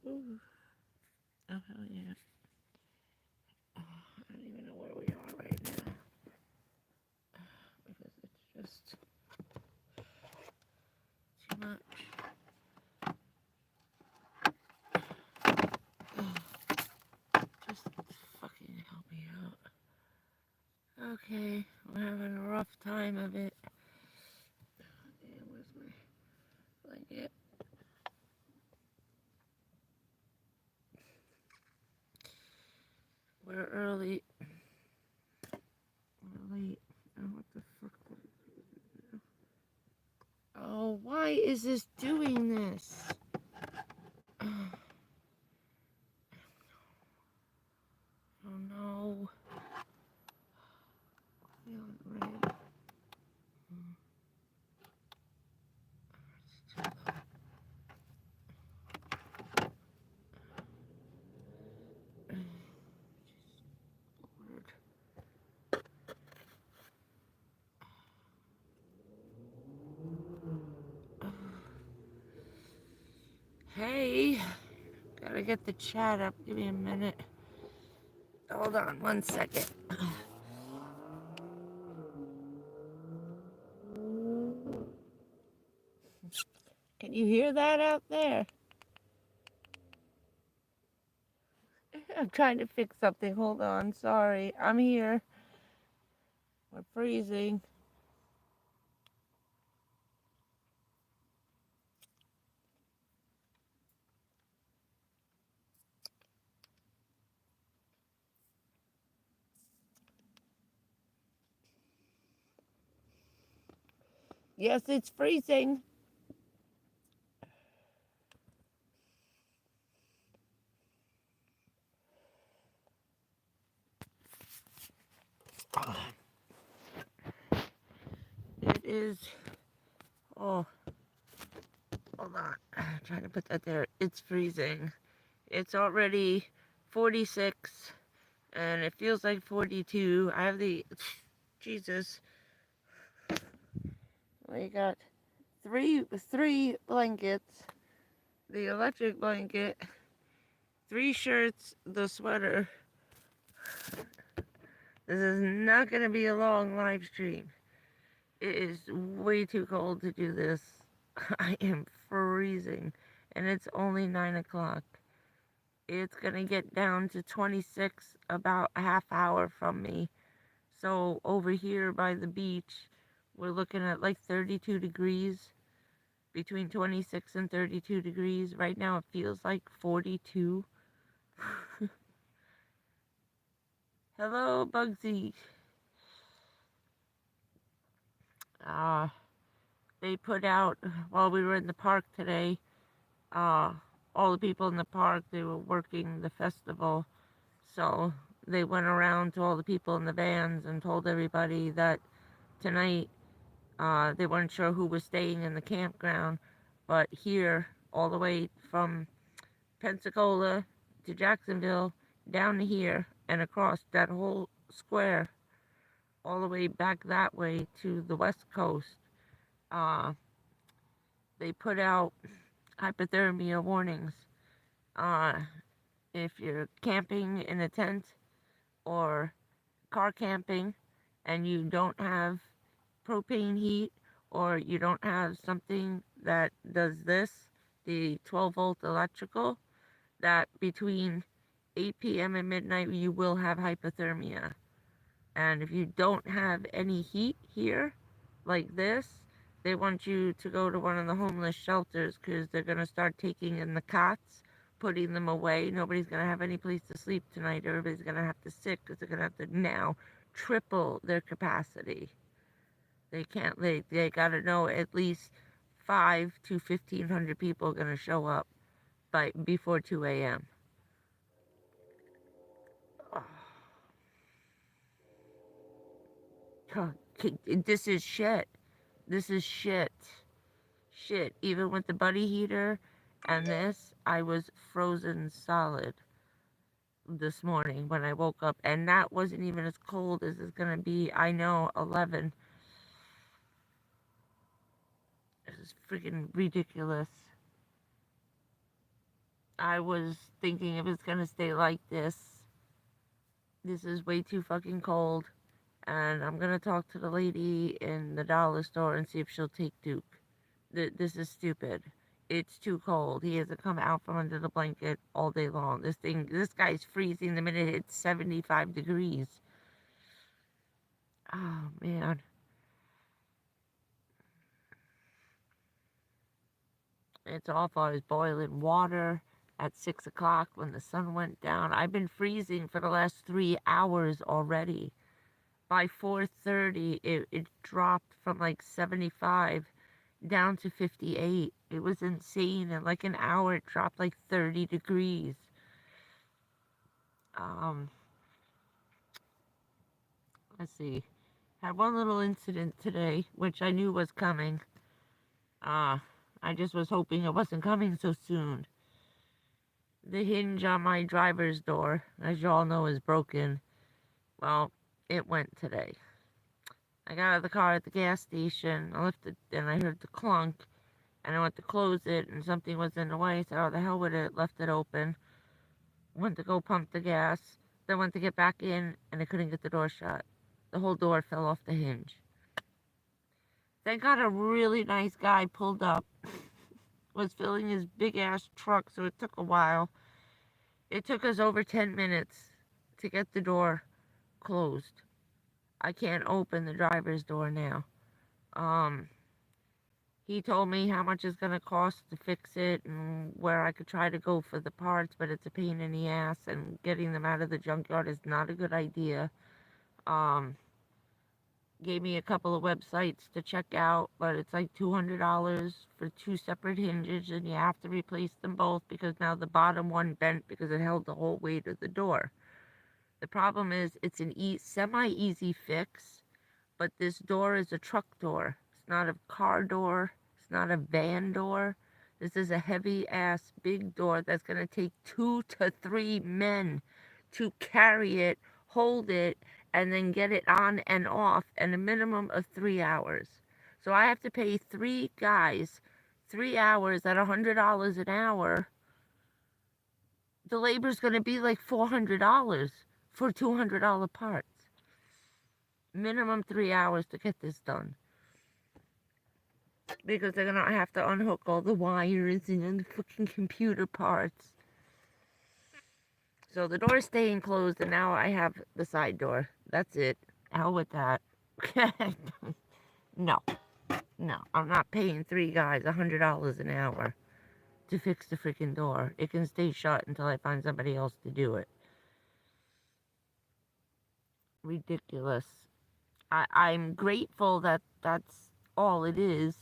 Ooh. Oh, hell yeah. Oh, I don't even know where we are right now. Because it's just too much. Just fucking help me out. Okay, we're having a rough time of it. Damn, where's my blanket? We're early. We're late. Oh, what the fuck did it do? Oh, why is this doing this? Oh no. Feeling red. It's too low. Lord. Hey, gotta get the chat up. Give me a minute. Hold on 1 second. Can you hear that out there? I'm trying to fix something. Hold on. Sorry. I'm here. We're freezing. Yes, it's freezing. It is. Oh, hold on. I'm trying to put that there. It's freezing. It's already 46 and it feels like 42. I have the. Jesus. We got three blankets, the electric blanket, 3 shirts, the sweater. This is not going to be a long live stream. It is way too cold to do this. I am freezing, and it's only 9 o'clock. It's going to get down to 26 about a half hour from me. So over here by the beach, we're looking at like 32 degrees, between 26 and 32 degrees. Right now it feels like 42. Hello, Bugsy. They put out, while we were in the park today, all the people in the park, they were working the festival. So they went around to all the people in the vans and told everybody that tonight, they weren't sure who was staying in the campground, but here, all the way from Pensacola to Jacksonville, down to here, and across that whole square, all the way back that way to the West Coast, they put out hypothermia warnings. If you're camping in a tent or car camping and you don't have propane heat, or you don't have something that does this, the 12-volt electrical, that between 8 p.m. and midnight you will have hypothermia. And if you don't have any heat here, like this, they want you to go to one of the homeless shelters because they're going to start taking in the cots, putting them away. Nobody's going to have any place to sleep tonight. Everybody's going to have to sit because they're going to have to now triple their capacity. They can't, they got to know at least 5 to 1,500 people are going to show up before 2 a.m. Oh, this is shit. This is shit. Shit. Even with the buddy heater and this, I was frozen solid this morning when I woke up. And that wasn't even as cold as it's going to be. I know, 11. This is freaking ridiculous. I was thinking if it's gonna stay like this is way too fucking cold. And I'm gonna talk to the lady in the dollar store and see if she'll take Duke. This is stupid. It's too cold. He hasn't come out from under the blanket all day long. This guy's freezing the minute it's 75 degrees. Oh, man. It's awful. I was boiling water at 6 o'clock when the sun went down. I've been freezing for the last 3 hours already. By 4:30, it dropped from like 75 down to 58. It was insane. In like an hour, it dropped like 30 degrees. Let's see. Had one little incident today, which I knew was coming. I just was hoping it wasn't coming so soon. The hinge on my driver's door, as you all know, is broken. Well, it went today. I got out of the car at the gas station. I lifted, and I heard the clunk, and I went to close it, and something was in the way. I said, "Oh, the hell with it!" Left it open. Went to go pump the gas. Then went to get back in, and I couldn't get the door shut. The whole door fell off the hinge. Thank God a really nice guy pulled up. Was filling his big ass truck, so it took a while. It took us over 10 minutes to get the door closed. I can't open the driver's door now. He told me how much it's gonna cost to fix it and where I could try to go for the parts, but it's a pain in the ass, and getting them out of the junkyard is not a good idea. Gave me a couple of websites to check out, but it's like $200 for 2 separate hinges, and you have to replace them both because now the bottom one bent because it held the whole weight of the door. The problem is it's an semi-easy fix, but this door is a truck door. It's not a car door. It's not a van door. This is a heavy-ass big door that's going to take 2 to 3 men to carry it, hold it, and then get it on and off in a minimum of 3 hours. So I have to pay 3 guys 3 hours at $100 an hour. The labor's going to be like $400 for $200 parts. Minimum 3 hours to get this done. Because they're going to have to unhook all the wires and the fucking computer parts. So the door's staying closed, and now I have the side door. That's it. Hell with that. No, I'm not paying 3 guys $100 an hour to fix the freaking door. It can stay shut until I find somebody else to do it. Ridiculous. I'm grateful that that's all it is,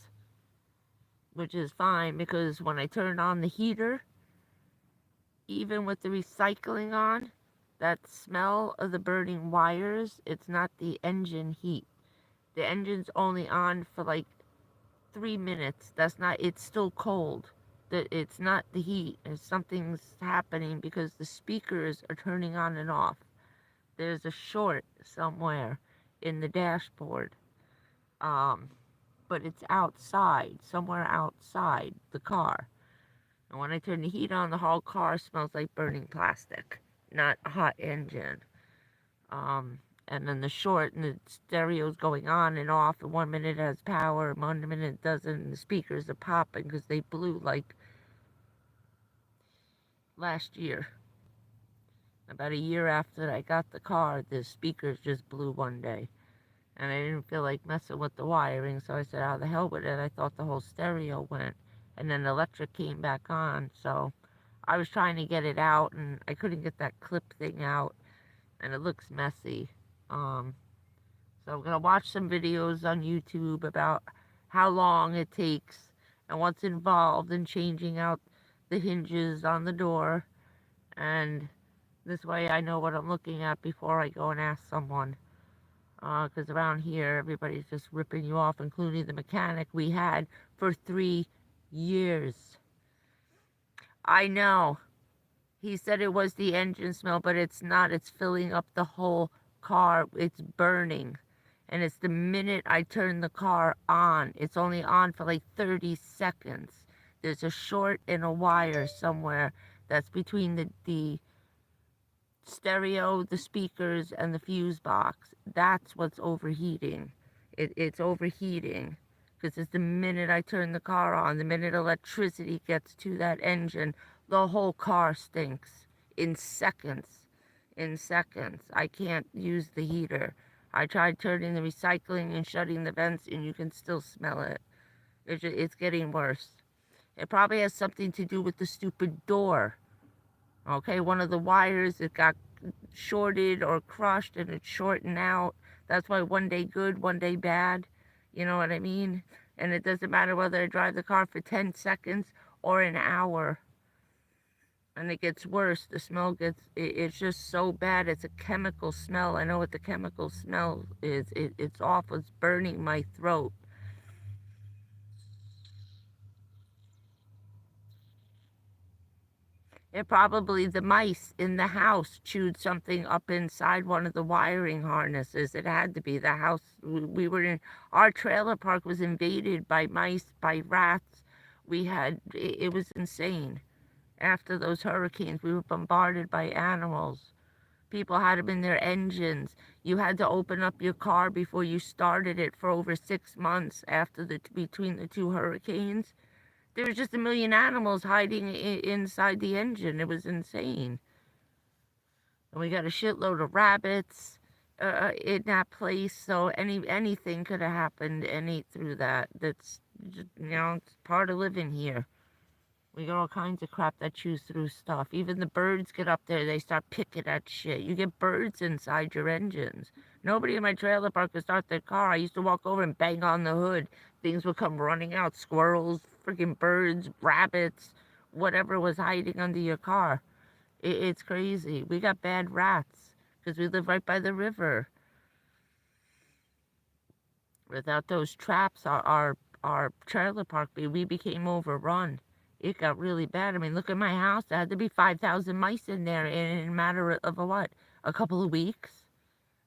which is fine, because when I turn on the heater, even with the recycling on, that smell of the burning wires, it's not the engine heat. The engine's only on for like 3 minutes. It's still cold. It's not the heat. Something's happening because the speakers are turning on and off. There's a short somewhere in the dashboard. But it's outside, somewhere outside the car. And when I turn the heat on, the whole car smells like burning plastic, not a hot engine. And then the short and the stereo's going on and off, and 1 minute it has power, 1 minute it doesn't, and the speakers are popping because they blew like last year. About a year after I got the car, the speakers just blew one day. And I didn't feel like messing with the wiring, so I said, "Oh, the hell with it." I thought the whole stereo went. And then the electric came back on, so I was trying to get it out, and I couldn't get that clip thing out, and it looks messy. So I'm going to watch some videos on YouTube about how long it takes and what's involved in changing out the hinges on the door, and this way I know what I'm looking at before I go and ask someone. Because around here, everybody's just ripping you off, including the mechanic we had for 3 years. I know. He said it was the engine smell, but it's not. It's filling up the whole car. It's burning. And it's the minute I turn the car on. It's only on for like 30 seconds. There's a short in a wire somewhere that's between the stereo, the speakers, and the fuse box. That's what's overheating. It's overheating because it's the minute I turn the car on, the minute electricity gets to that engine, the whole car stinks in seconds. In seconds. I can't use the heater. I tried turning the recycling and shutting the vents, and you can still smell it. It's getting worse. It probably has something to do with the stupid door. Okay, one of the wires, it got shorted or crushed and it's shorting out. That's why one day good, one day bad. You know what I mean? And it doesn't matter whether I drive the car for 10 seconds or an hour. And it gets worse. The smell it's just so bad. It's a chemical smell. I know what the chemical smell is. It's awful. It's burning my throat. It probably, the mice in the house chewed something up inside one of the wiring harnesses. It had to be. The house we were in, our trailer park was invaded by mice, by rats. It was insane. After those hurricanes, we were bombarded by animals. People had them in their engines. You had to open up your car before you started it for over 6 months between the two hurricanes. There was just a million animals hiding inside the engine. It was insane. And we got a shitload of rabbits in that place. So anything could have happened through that. That's just, it's part of living here. We got all kinds of crap that chews through stuff. Even the birds get up there, they start picking at shit. You get birds inside your engines. Nobody in my trailer park could start their car. I used to walk over and bang on the hood. Things would come running out. Squirrels, freaking birds, rabbits, whatever was hiding under your car. It's crazy. We got bad rats because we live right by the river. Without those traps, our trailer park, we became overrun. It got really bad. I mean, look at my house. There had to be 5,000 mice in there in a matter of a couple of weeks.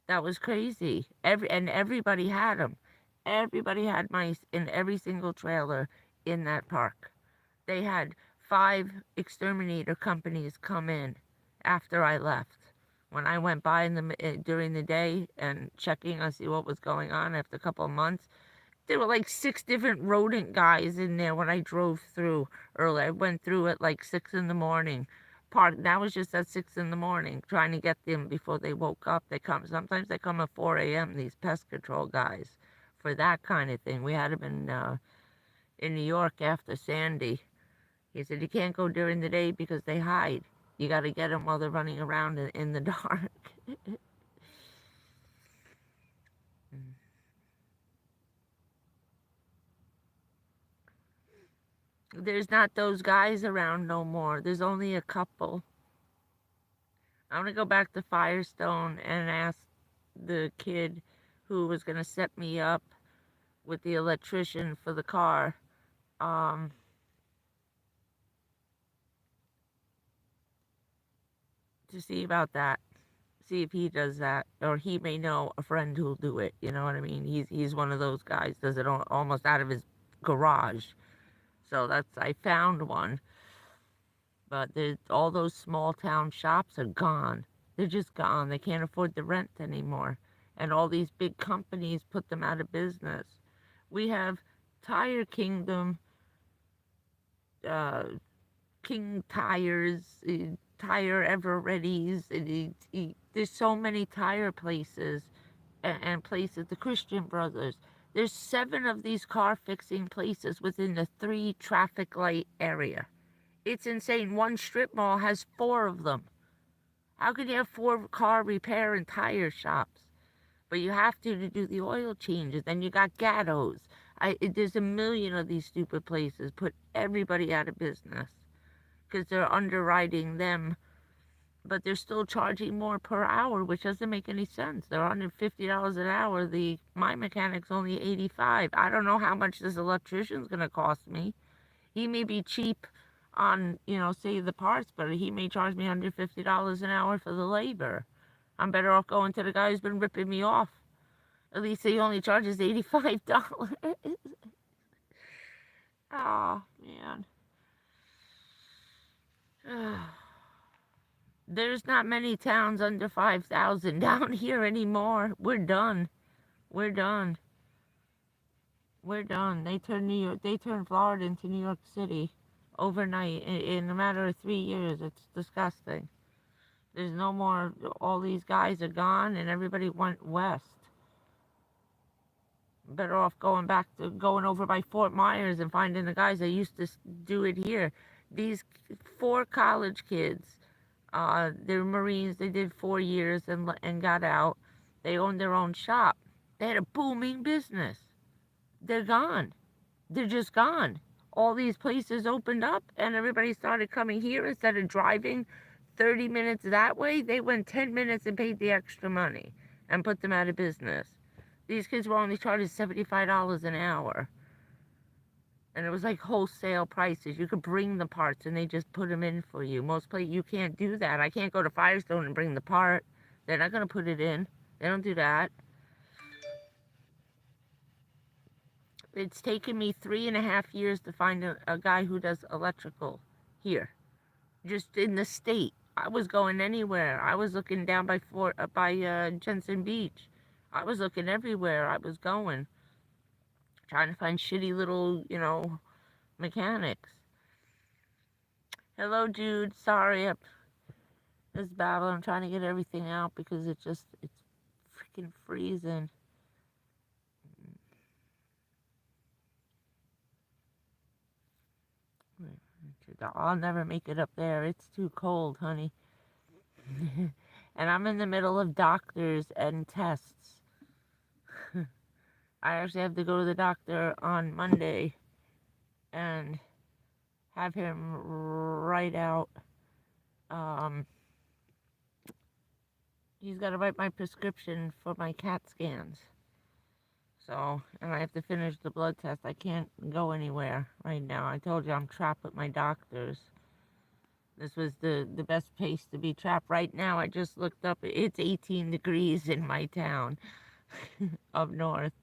That was crazy. Everybody had them. Everybody had mice in every single trailer in that park. They had 5 exterminator companies come in after I left. When I went by during the day and checking to see what was going on after a couple of months, there were like 6 different rodent guys in there when I drove through early. I went through at like 6 in the morning. That was just at 6 in the morning, trying to get them before they woke up. Sometimes they come at 4 a.m., these pest control guys, for that kind of thing. We had them in New York after Sandy. He said, you can't go during the day because they hide. You got to get them while they're running around in the dark. There's not those guys around no more. There's only a couple. I'm going to go back to Firestone and ask the kid who was going to set me up with the electrician for the car. To see about that. See if he does that. Or he may know a friend who'll do it. You know what I mean? He's one of those guys. Does it almost out of his garage. So I found one. But all those small town shops are gone. They're just gone. They can't afford the rent anymore. And all these big companies put them out of business. We have Tire Kingdom, King Tires, Tire Ever-Readies. There's so many tire places and places. The Christian Brothers. There's 7 of these car fixing places within the 3 traffic light area. It's insane. One strip mall has 4 of them. How can you have 4 car repair and tire shops? But you have to do the oil changes. Then you got Gatto's. There's a million of these stupid places. Put everybody out of business because they're underwriting them, but they're still charging more per hour, which doesn't make any sense. They're $150 an hour. My mechanic's only $85. I don't know how much this electrician's going to cost me. He may be cheap on, say the parts, but he may charge me $150 an hour for the labor. I'm better off going to the guy who's been ripping me off. At least he only charges $85. Oh, man. There's not many towns under 5,000 down here anymore. We're done. We're done. We're done. They turned Florida into New York City overnight in a matter of 3 years. It's disgusting. There's no more. All these guys are gone, and everybody went west. Better off going over by Fort Myers and finding the guys that used to do it here. These 4 college kids, they're Marines. They did 4 years and got out. They owned their own shop. They had a booming business. They're gone. They're just gone. All these places opened up, and everybody started coming here instead of driving 30 minutes that way. They went 10 minutes and paid the extra money and put them out of business. These kids were only charged $75 an hour. And it was like wholesale prices. You could bring the parts and they just put them in for you. Most places you can't do that. I can't go to Firestone and bring the part. They're not going to put it in. They don't do that. It's taken me 3.5 years to find a guy who does electrical here. Just in the state. I was going anywhere. I was looking down by Jensen Beach. I was looking everywhere I was going. Trying to find shitty little, mechanics. Hello, Jude. Sorry, this babble. I'm trying to get everything out because it's freaking freezing. I'll never make it up there. It's too cold, honey. And I'm in the middle of doctors and tests. I actually have to go to the doctor on Monday and have him write out. He's got to write my prescription for my CAT scans. So, and I have to finish the blood test. I can't go anywhere right now. I told you I'm trapped with my doctors. This was the best place to be trapped. Right now, I just looked up. It's 18 degrees in my town up north.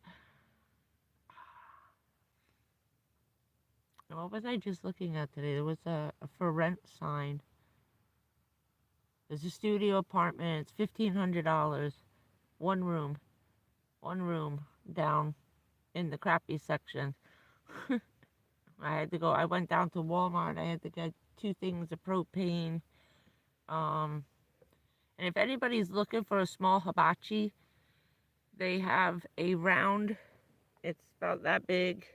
What was I just looking at today? There was a for rent sign. There's a studio apartment. It's $1,500. One room down in the crappy section. I went down to Walmart. I had to get 2 things of propane. And if anybody's looking for a small hibachi, they have a round, it's about that big,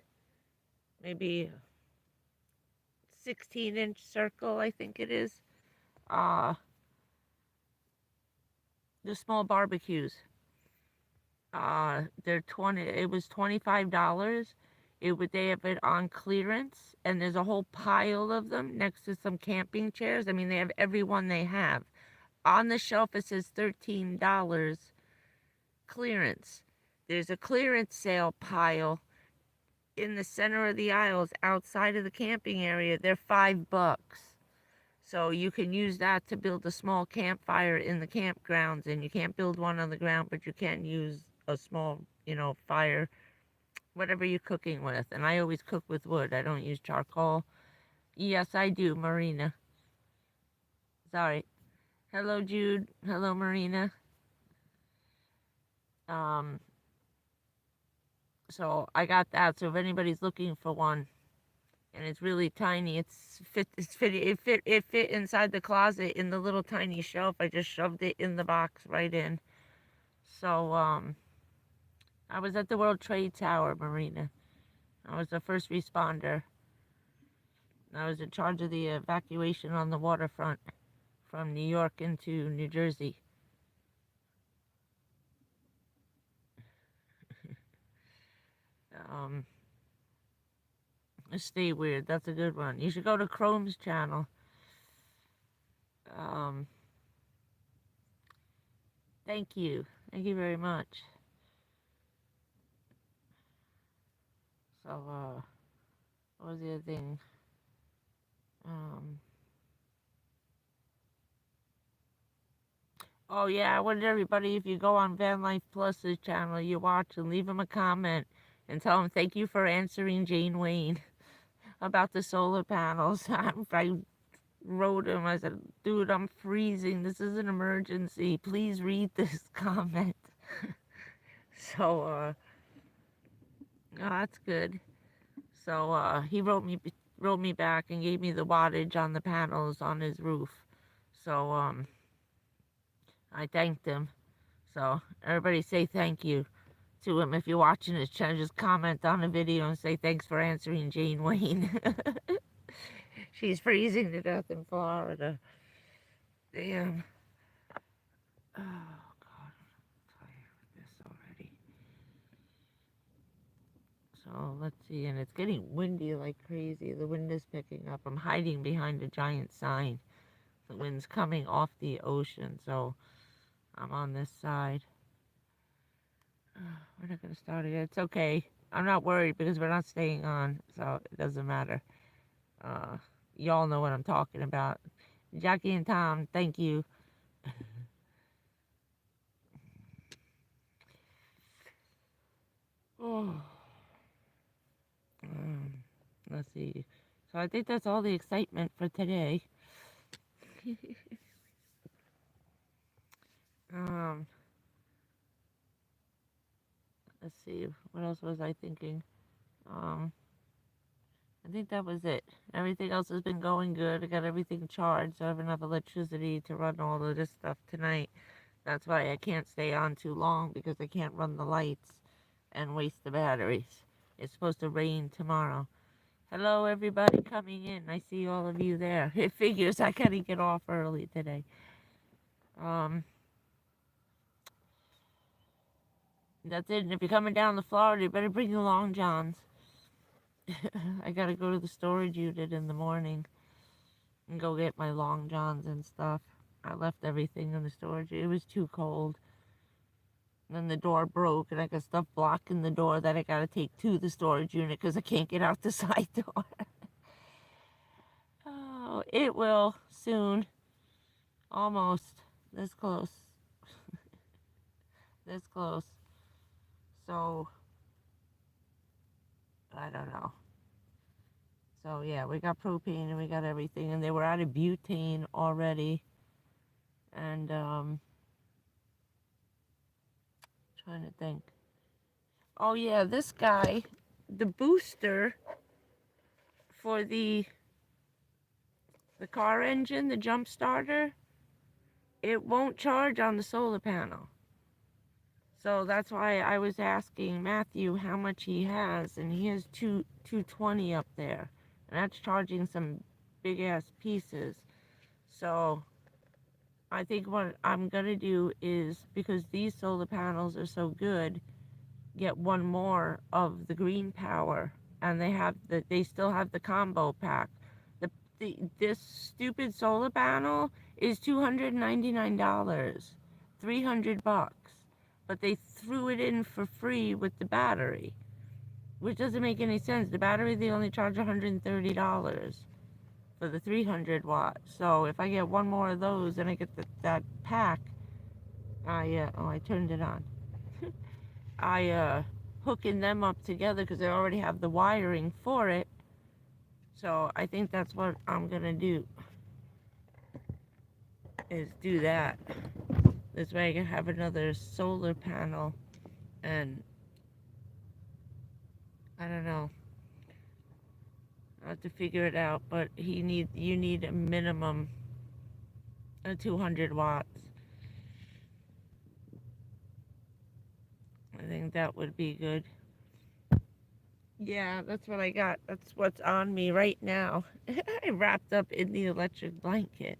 maybe 16-inch circle, I think it is. The small barbecues. It was $25. They have it on clearance, and there's a whole pile of them next to some camping chairs. I mean, they have every one they have. On the shelf, it says $13 clearance. There's a clearance sale pile in the center of the aisles outside of the camping area. They're $5. So you can use that to build a small campfire in the campgrounds, and you can't build one on the ground, but you can use a small, fire, whatever you're cooking with. And I always cook with wood. I don't use charcoal. Yes, I do, Marina. Sorry. Hello, Jude. Hello, Marina. So I got that. So if anybody's looking for one, and it's really tiny, it fit inside the closet in the little tiny shelf. I just shoved it in the box right in. So I was at the World Trade Tower, Marina. I was a first responder. I was in charge of the evacuation on the waterfront from New York into New Jersey. Stay Weird, that's a good one. You should go to Chrome's channel. Thank you very much. So what was the other thing? Oh yeah, I wanted everybody, if you go on Van Life Plus's channel, you watch, and leave him a comment and tell him thank you for answering JayneWayne about the solar panels. wrote him. I said, dude, I'm freezing. This is an emergency. Please read this comment. So, oh, that's good. So, he wrote me back and gave me the wattage on the panels on his roof. So, I thanked him. So, everybody say thank you to him. If you're watching his channel, just comment on the video and say thanks for answering JayneWayne. She's freezing to death in Florida. Damn. Oh, God. I'm tired of this already. So, let's see. And it's getting windy like crazy. The wind is picking up. I'm hiding behind a giant sign. The wind's coming off the ocean, so I'm on this side. We're not going to start again. It's okay. I'm not worried because we're not staying on, so it doesn't matter. Y'all know what I'm talking about. Jackie and Tom, thank you. Oh. Let's see. So I think that's all the excitement for today. Let's see. What else was I thinking? I think that was it. Everything else has been going good. I got everything charged, so I have enough electricity to run all of this stuff tonight. That's why I can't stay on too long, because I can't run the lights and waste the batteries. It's supposed to rain tomorrow. Hello, everybody coming in. I see all of you there. It figures I gotta get off early today. That's it. And if you're coming down to Florida, you better bring your long johns. I gotta go to the storage unit in the morning and go get my long johns and stuff. I left everything in the storage. It was too cold. And then the door broke, and I got stuff blocking the door that I gotta take to the storage unit because I can't get out the side door. Oh, it will soon. Almost. This close. This close. So, I don't know. So, yeah, we got propane and we got everything. And they were out of butane already. And, trying to think. Oh, yeah, this guy, the booster for the car engine, the jump starter, it won't charge on the solar panel. So that's why I was asking Matthew how much he has, and he has 220 up there, and that's charging some big ass pieces. So I think what I'm gonna do is, because these solar panels are so good, get one more of the green power, and they still have the combo pack. This stupid solar panel is $299, $300, but they threw it in for free with the battery, which doesn't make any sense. The battery, they only charge $130 for the 300 watt. So if I get one more of those and I get that pack, I turned it on. Hooking them up together because I already have the wiring for it. So I think that's what I'm gonna do, is do that. This way I can have another solar panel, and I don't know. I'll have to figure it out, but you need a minimum of 200 watts. I think that would be good. Yeah, that's what I got. That's what's on me right now. I wrapped up in the electric blanket.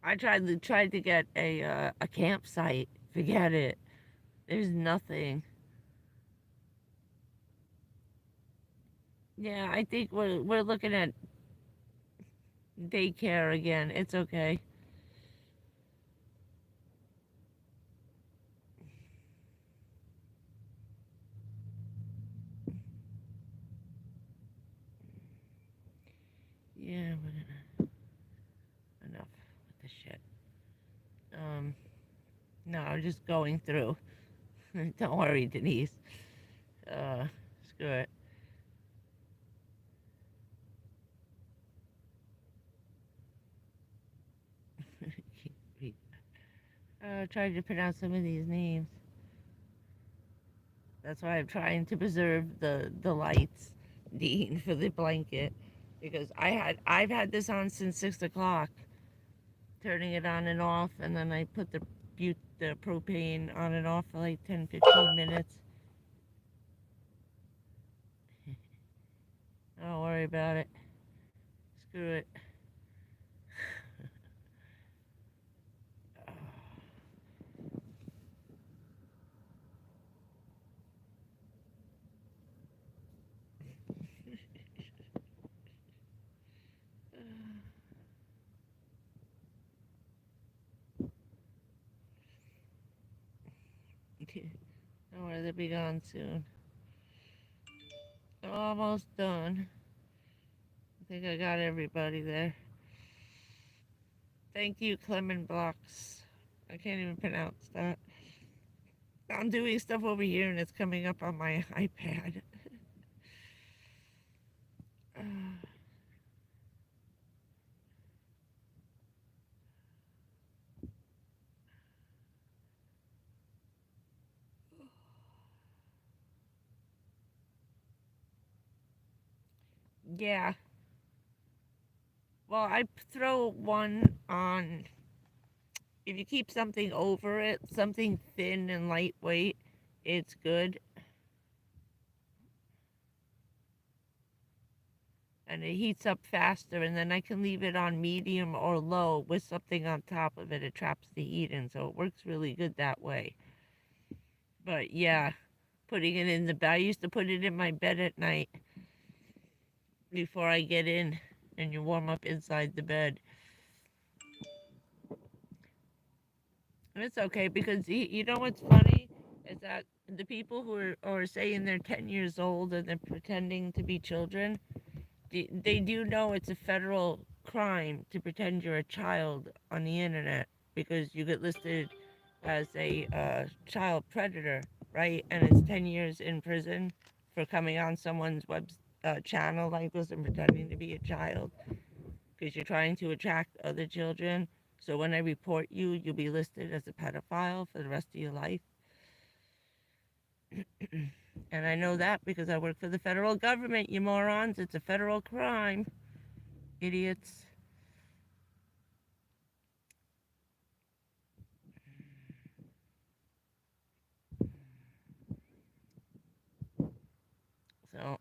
I tried to get a campsite. Forget it. There's nothing. Yeah, I think we're looking at daycare again. It's okay. Yeah, but enough with the shit. No, I'm just going through. Don't worry, Denise. Screw it. Trying to pronounce some of these names. That's why I'm trying to preserve the lights, Dean, for the blanket, because I've had this on since 6 o'clock, turning it on and off, and then I put the propane on and off for like 10-15 minutes. Don't worry about it. Screw it. Don't worry, they'll be gone soon. Almost done. I think I got everybody there. Thank you, Clement Blocks. I can't even pronounce that. I'm doing stuff over here and it's coming up on my iPad. Yeah. Well, I throw one on. If you keep something over it, something thin and lightweight, it's good. And it heats up faster, and then I can leave it on medium or low with something on top of it. It traps the heat in, so it works really good that way. But yeah, putting it in the bed. I used to put it in my bed at night before I get in, and you warm up inside the bed. And it's okay because you know what's funny is that the people who are saying they're 10 years old and they're pretending to be children, they do know it's a federal crime to pretend you're a child on the internet because you get listed as a child predator, right? And it's 10 years in prison for coming on someone's web channel like this and pretending to be a child because you're trying to attract other children. So when I report you, you'll be listed as a pedophile for the rest of your life. And I know that because I work for the federal government, you morons. It's a federal crime. Idiots. So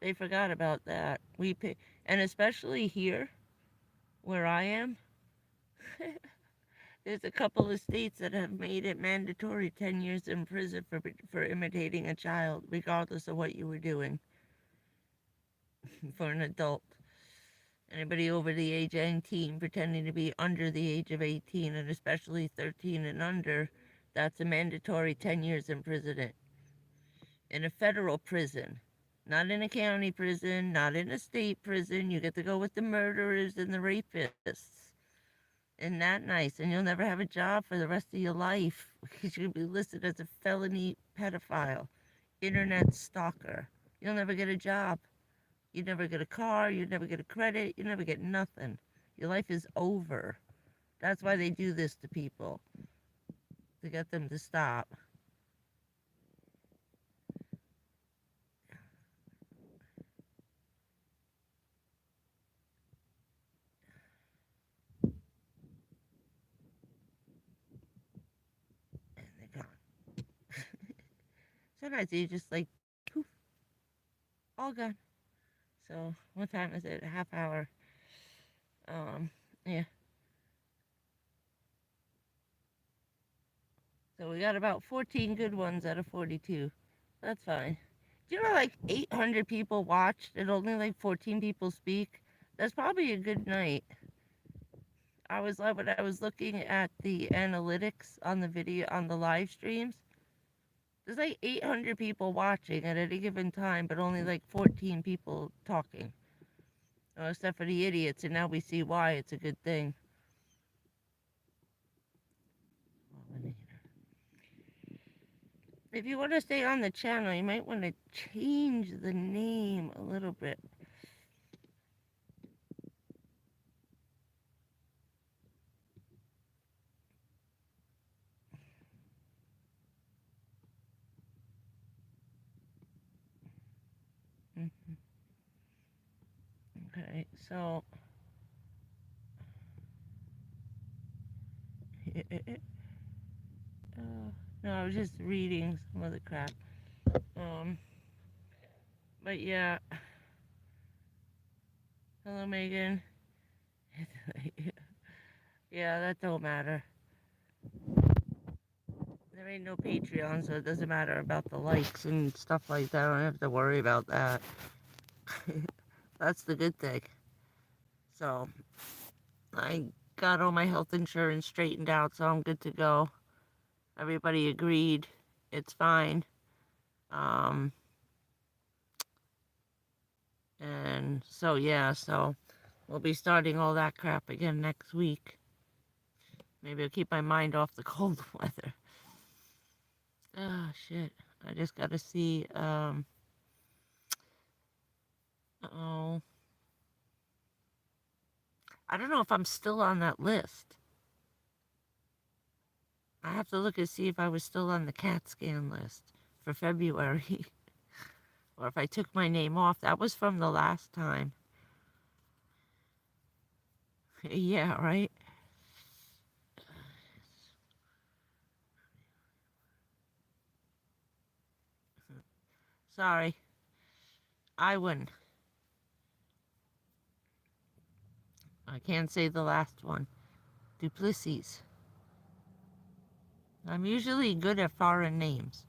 they forgot about that. We pay, and especially here where I am, there's a couple of states that have made it mandatory 10 years in prison for imitating a child, regardless of what you were doing for an adult. Anybody over the age of 18 pretending to be under the age of 18, and especially 13 and under, that's a mandatory 10 years imprisonment in a federal prison. Not in a county prison, not in a state prison. You get to go with the murderers and the rapists. Isn't that nice? And you'll never have a job for the rest of your life because you'll be listed as a felony pedophile, internet stalker. You'll never get a job. You never get a car. You never get a credit. You never get nothing. Your life is over. That's why they do this to people, to get them to stop. And they're gone. Sometimes you just like, poof, all gone. So what time is it? A half hour. Yeah. So we got about 14 good ones out of 42. That's fine. Do you know like 800 people watched and only like 14 people speak? That's probably a good night. I was like, when I was looking at the analytics on the video, on the live streams, there's like 800 people watching at any given time, but only like 14 people talking. Oh, except for the idiots, and now we see why it's a good thing. If you want to stay on the channel, you might want to change the name a little bit. Okay, so no, I was just reading some other crap. Um, but yeah, hello Megan. Yeah, that don't matter. There ain't no Patreon, so it doesn't matter about the likes and stuff like that. I don't have to worry about that. That's the good thing. So, I got all my health insurance straightened out, so I'm good to go. Everybody agreed. It's fine. Um, and so, yeah, so we'll be starting all that crap again next week. Maybe I'll keep my mind off the cold weather. Oh, shit. I just gotta see, oh, I don't know if I'm still on that list. I have to look and see if I was still on the CAT scan list for February. Or if I took my name off. That was from the last time. Yeah, right? Sorry. I wouldn't. I can't say the last one. Duplessis. I'm usually good at foreign names.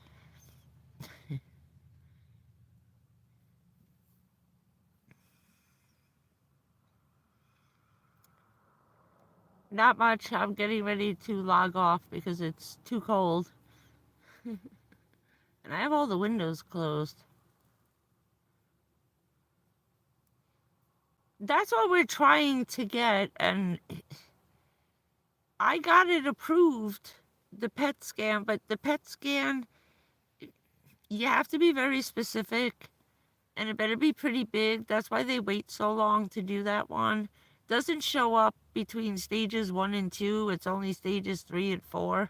Not much. I'm getting ready to log off because it's too cold. And I have all the windows closed. That's what we're trying to get, and I got it approved, the PET scan, but the PET scan, you have to be very specific, and it better be pretty big. That's why they wait so long to do that one. Doesn't show up between stages 1 and 2. It's only stages 3 and 4.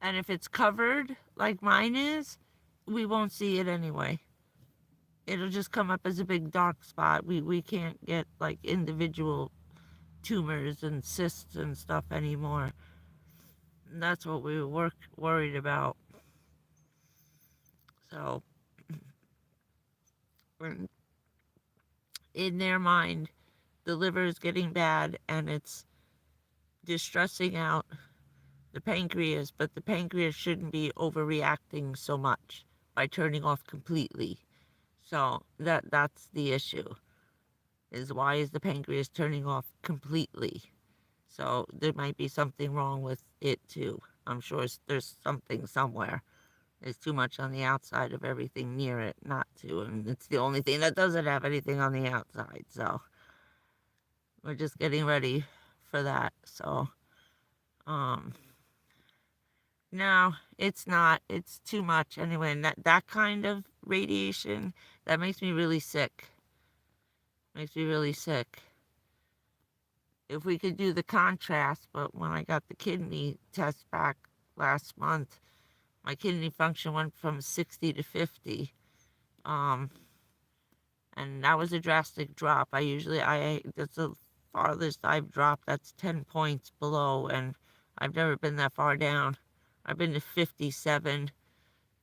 And if it's covered, like mine is, we won't see it anyway. It'll just come up as a big dark spot. We can't get like individual tumors and cysts and stuff anymore. And that's what we were worried about. So, in their mind, the liver is getting bad and it's distressing out the pancreas, but the pancreas shouldn't be overreacting so much by turning off completely. So that's the issue. Is why is the pancreas turning off completely? So there might be something wrong with it too. I'm sure there's something somewhere. There's too much on the outside of everything near it not to, and it's the only thing that doesn't have anything on the outside. So we're just getting ready for that. So, no, it's not. It's too much anyway. And that kind of radiation, that makes me really sick. Makes me really sick. If we could do the contrast, but when I got the kidney test back last month, my kidney function went from 60 to 50. And that was a drastic drop. That's the farthest I've dropped. That's 10 points below, and I've never been that far down. I've been to 57,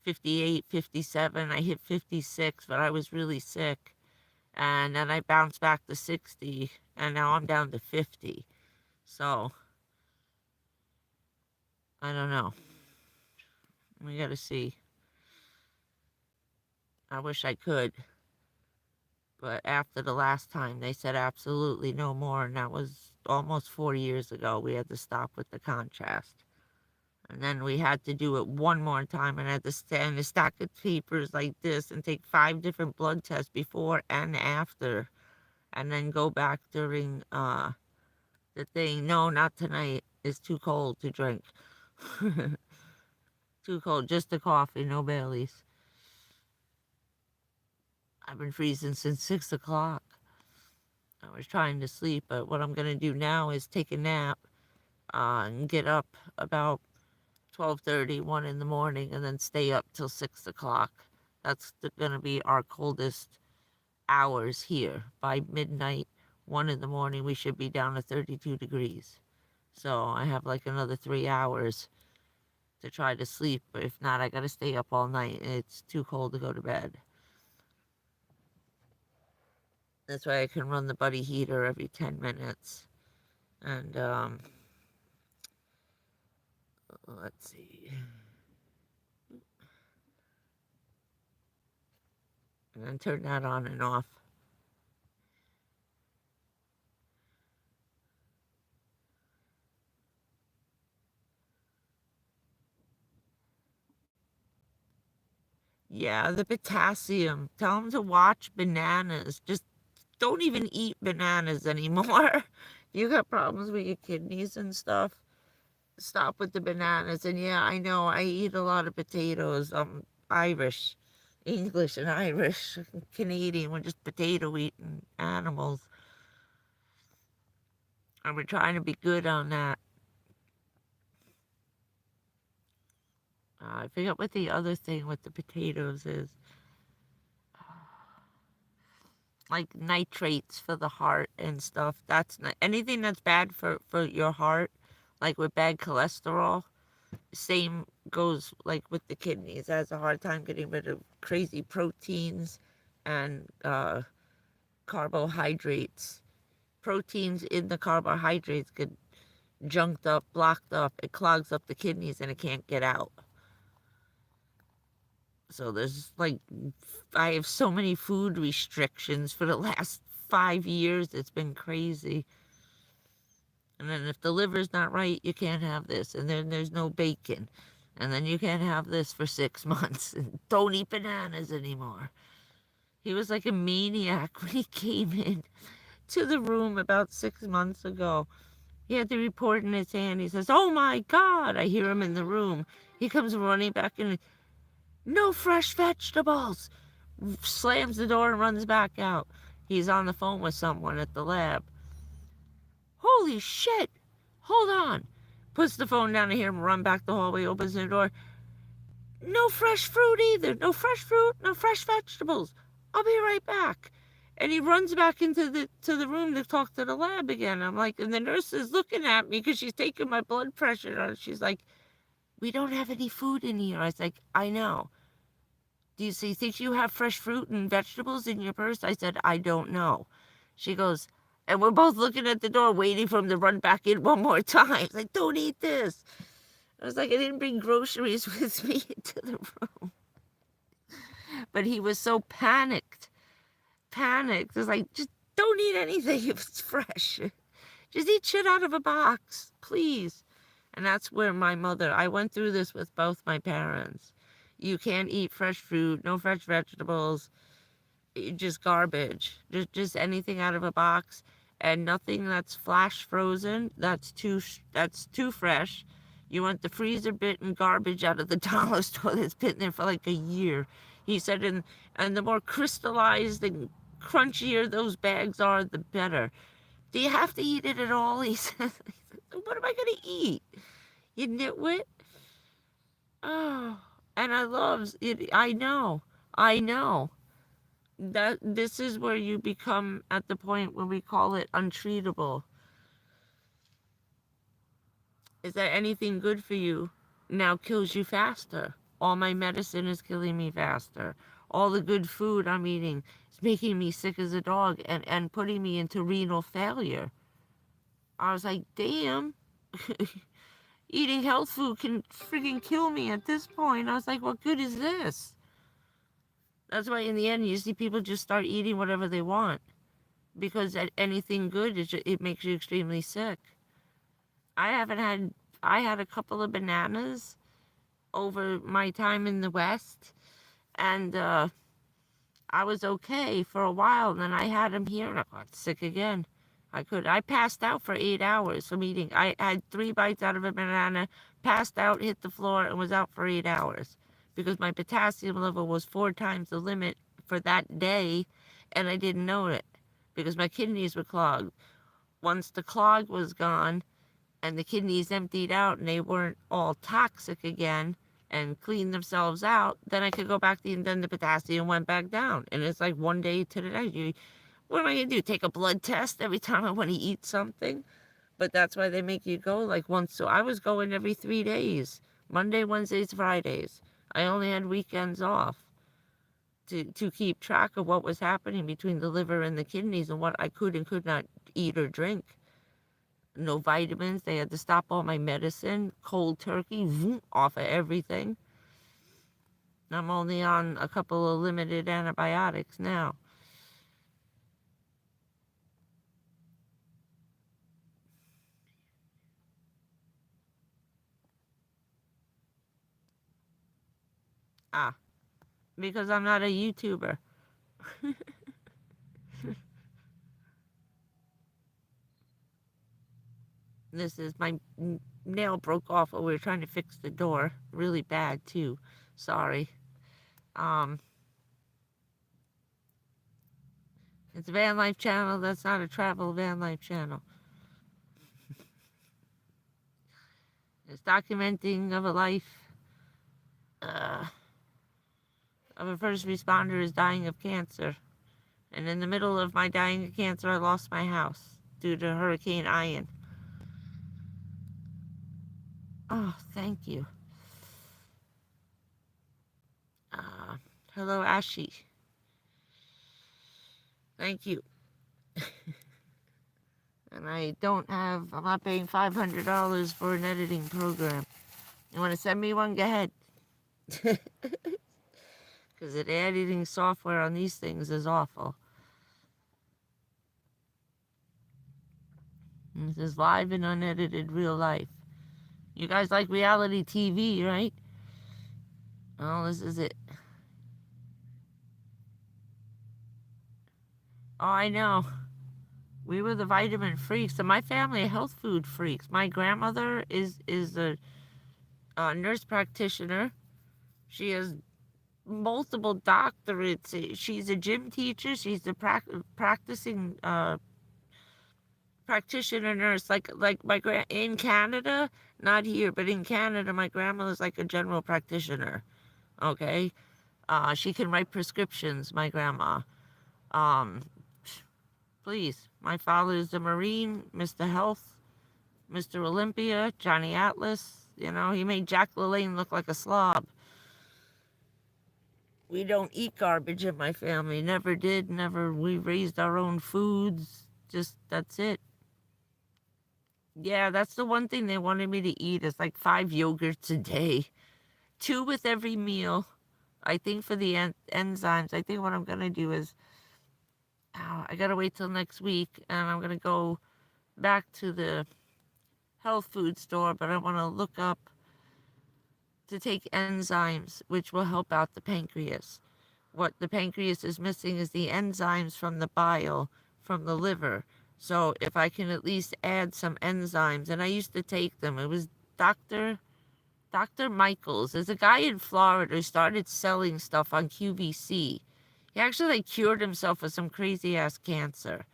58, 57. I hit 56, but I was really sick. And then I bounced back to 60, and now I'm down to 50. So, I don't know. We gotta see. I wish I could. But after the last time, they said absolutely no more, and that was almost 4 years ago. We had to stop with the contrast. And then we had to do it one more time, and I had to stand a stack of papers like this and take 5 different blood tests before and after, and then go back during the thing. No, not tonight. It's too cold to drink. Too cold. Just a coffee, no Baileys. I've been freezing since 6 o'clock. I was trying to sleep, but what I'm going to do now is take a nap and get up about 12:30, 1 in the morning, and then stay up till 6 o'clock That's going to be our coldest hours here. By midnight, 1 in the morning, we should be down to 32 degrees. So I have like another 3 hours to try to sleep. But if not, I got to stay up all night. It's too cold to go to bed. That's why I can run the buddy heater every 10 minutes. And, let's see. And then turn that on and off. Yeah, the potassium. Tell them to watch bananas. Just don't even eat bananas anymore. You got problems with your kidneys and stuff. Stop with the bananas. And yeah, I know I eat a lot of potatoes. I'm Irish, English and Irish, Canadian. We're just potato eating animals. And we're trying to be good on that. I forget what the other thing with the potatoes is. Like nitrates for the heart and stuff. That's not anything that's bad for your heart, like with bad cholesterol. Same goes like with the kidneys. It has a hard time getting rid of crazy proteins and carbohydrates. Proteins in the carbohydrates get junked up, blocked up. It clogs up the kidneys and it can't get out. So there's like, I have so many food restrictions for the last 5 years. It's been crazy. And then if the liver's not right, you can't have this. And then there's no bacon. And then you can't have this for 6 months. And don't eat bananas anymore. He was like a maniac when he came in to the room about 6 months ago. He had the report in his hand. He says, "Oh my God." I hear him in the room. He comes running back in. "No fresh vegetables." Slams the door and runs back out. He's on the phone with someone at the lab. "Holy shit. Hold on." Puts the phone down to hear him run back the hallway, opens the door. "No fresh fruit either. No fresh fruit, no fresh vegetables. I'll be right back." And he runs back into the room to talk to the lab again. I'm like, and the nurse is looking at me because she's taking my blood pressure. She's like, "We don't have any food in here." I was like, "I know. Do you think you have fresh fruit and vegetables in your purse?" I said, "I don't know." She goes, and we're both looking at the door waiting for him to run back in one more time. It's like, "Don't eat this." I was like, I didn't bring groceries with me into the room. But he was so panicked. It was like, just don't eat anything if it's fresh. Just eat shit out of a box, please. And that's where my mother, I went through this with both my parents. You can't eat fresh fruit, no fresh vegetables, just garbage. Just anything out of a box, and nothing that's flash frozen. That's too fresh. You want the freezer bitten garbage out of the dollar store that's been there for like a year. He said, and the more crystallized and crunchier those bags are, the better. Do you have to eat it at all? He says, "What am I going to eat? You nitwit." Oh, and I love it. I know. That this is where you become at the point where we call it untreatable. Is that anything good for you now kills you faster? All my medicine is killing me faster. All the good food I'm eating is making me sick as a dog and putting me into renal failure. I was like, damn. Eating health food can freaking kill me at this point. I was like, what good is this? That's why in the end you see people just start eating whatever they want, because anything good, it makes you extremely sick. I had a couple of bananas over my time in the West, and I was okay for a while. And then I had them here, and I got sick again. I passed out for 8 hours from eating. I had 3 bites out of a banana, passed out, hit the floor, and was out for 8 hours because my potassium level was 4 times the limit for that day, and I didn't know it because my kidneys were clogged. Once the clog was gone and the kidneys emptied out and they weren't all toxic again and cleaned themselves out, then I could go back to, and then the potassium went back down. And it's like one day to the next. What am I going to do? Take a blood test every time I want to eat something? But that's why they make you go like once. So I was going every 3 days, Monday, Wednesdays, Fridays. I only had weekends off to keep track of what was happening between the liver and the kidneys and what I could and could not eat or drink. No vitamins. They had to stop all my medicine. Cold turkey, off of everything. I'm only on a couple of limited antibiotics now. Ah, because I'm not a YouTuber. This is my nail broke off while we were trying to fix the door. Really bad too. Sorry. It's a van life channel. That's not a travel van life channel. It's documenting of a life of a first responder is dying of cancer. And in the middle of my dying of cancer, I lost my house due to Hurricane Ian. Oh, thank you. Hello, Ashi. Thank you. And I'm not paying $500 for an editing program. You want to send me one? Go ahead. Because the editing software on these things is awful. This is live and unedited real life. You guys like reality TV, right? Oh, this is it. Oh, I know. We were the vitamin freaks. And my family are health food freaks. My grandmother is a nurse practitioner. She has multiple doctorates. She's a gym teacher. She's a practicing practitioner nurse. Like my in Canada, not here, but in Canada, my grandmother's like a general practitioner. Okay, she can write prescriptions. My grandma. Please, my father is a Marine, Mr. Health, Mr. Olympia, Johnny Atlas. You know, he made Jack LaLanne look like a slob. We don't eat garbage in my family. Never did. Never. We raised our own foods. Just, that's it. Yeah, that's the one thing they wanted me to eat is like 5 yogurts a day. 2 with every meal. I think for the enzymes, I think what I'm going to do is, I got to wait till next week and I'm going to go back to the health food store, but I want to look up to take enzymes, which will help out the pancreas. What the pancreas is missing is the enzymes from the bile from the liver. So if I can at least add some enzymes, and I used to take them. It was Dr. Michaels. There's a guy in Florida who started selling stuff on QVC. He actually cured himself of some crazy ass cancer.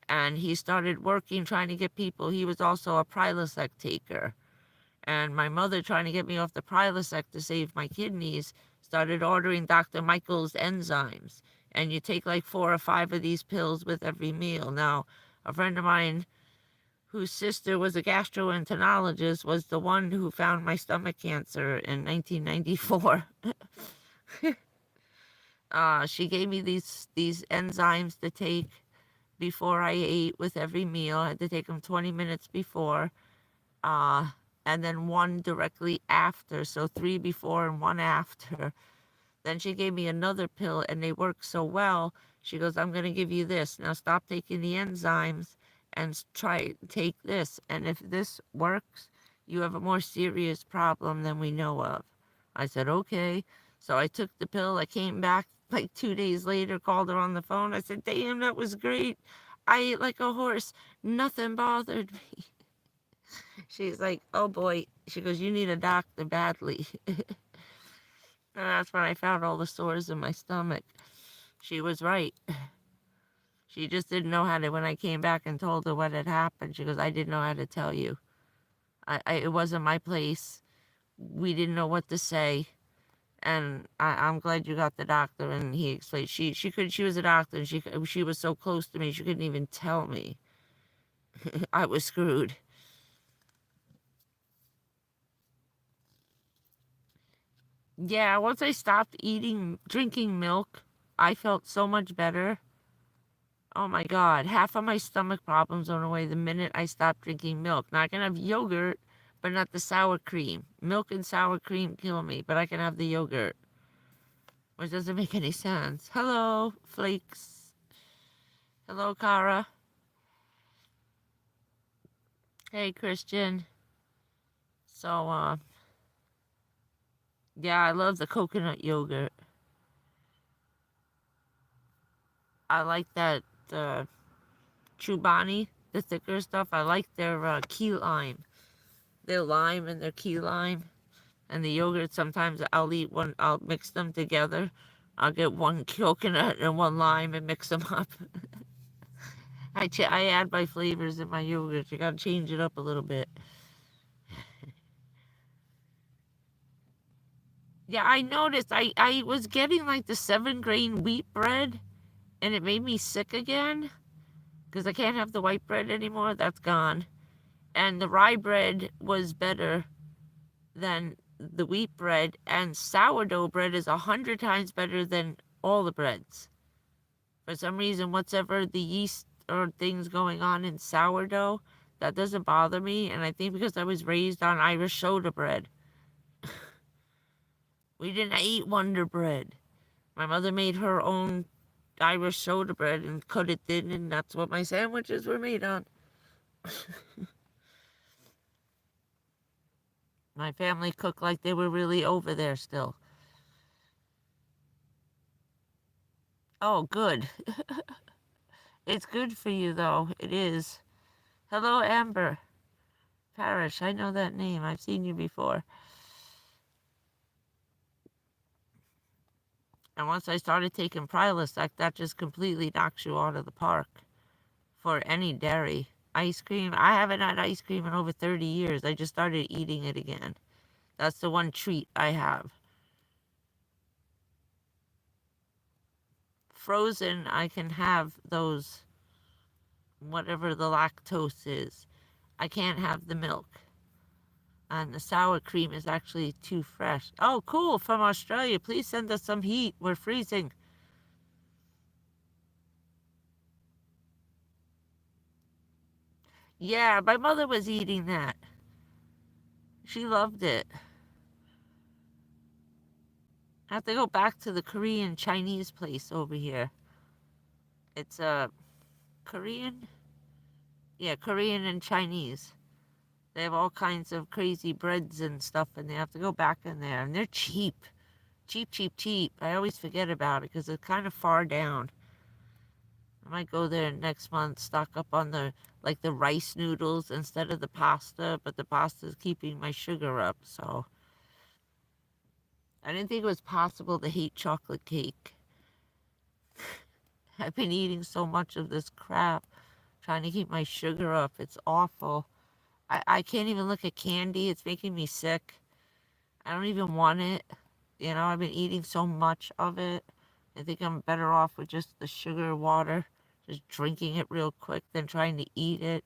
And he started working trying to get people. He was also a Prilosec taker. And my mother, trying to get me off the Prilosec to save my kidneys, started ordering Dr. Michael's enzymes. And you take like 4 or 5 of these pills with every meal. Now, a friend of mine whose sister was a gastroenterologist was the one who found my stomach cancer in 1994. She gave me these enzymes to take before I ate with every meal. I had to take them 20 minutes before. And then 1 directly after, so 3 before and 1 after. Then she gave me another pill, and they work so well. She goes, I'm going to give you this. Now stop taking the enzymes and take this. And if this works, you have a more serious problem than we know of. I said, okay. So I took the pill. I came back like 2 days later, called her on the phone. I said, damn, that was great. I ate like a horse. Nothing bothered me. She's like, oh boy. She goes, you need a doctor badly. And that's when I found all the sores in my stomach. She was right. She just didn't know how to, when I came back and told her what had happened, she goes, I didn't know how to tell you. It wasn't my place. we didn't know what to say. And I'm glad you got the doctor, and he explained. She was a doctor, and she was so close to me, she couldn't even tell me I was screwed. Yeah, once I stopped drinking milk, I felt so much better. Oh my God, half of my stomach problems went away the minute I stopped drinking milk. Now I can have yogurt, but not the sour cream. Milk and sour cream kill me, but I can have the yogurt, which doesn't make any sense. Hello, Flakes. Hello, Cara. Hey, Christian. So, yeah, I love the coconut yogurt. I like that Chobani, the thicker stuff. I like their key lime. Their lime and their key lime. And the yogurt, sometimes I'll eat one, I'll mix them together. I'll get one coconut and one lime and mix them up. I add my flavors in my yogurt. You gotta change it up a little bit. Yeah, I noticed I was getting like the 7-grain wheat bread, and it made me sick again because I can't have the white bread anymore. That's gone. And the rye bread was better than the wheat bread, and sourdough bread is 100 times better than all the breads. For some reason, whatever the yeast or things going on in sourdough, that doesn't bother me. And I think because I was raised on Irish soda bread. We didn't eat Wonder Bread. My mother made her own Irish soda bread and cut it thin, and that's what my sandwiches were made on. My family cooked like they were really over there still. Oh, good. It's good for you, though. It is. Hello, Amber. Parrish, I know that name. I've seen you before. And once I started taking Prilosec, that just completely knocks you out of the park for any dairy. Ice cream, I haven't had ice cream in over 30 years. I just started eating it again. That's the one treat I have. Frozen, I can have those, whatever the lactose is. I can't have the milk. And the sour cream is actually too fresh. Oh, cool, from Australia. Please send us some heat. We're freezing. Yeah, my mother was eating that. She loved it. I have to go back to the Korean Chinese place over here. It's Korean? Yeah, Korean and Chinese. They have all kinds of crazy breads and stuff, and they have to go back in there. And they're cheap. Cheap, cheap, cheap. I always forget about it because it's kind of far down. I might go there next month, stock up on the rice noodles instead of the pasta, but the pasta is keeping my sugar up, so I didn't think it was possible to hate chocolate cake. I've been eating so much of this crap, trying to keep my sugar up. It's awful. I can't even look at candy. It's making me sick. I don't even want it. You know, I've been eating so much of it. I think I'm better off with just the sugar water, just drinking it real quick than trying to eat it.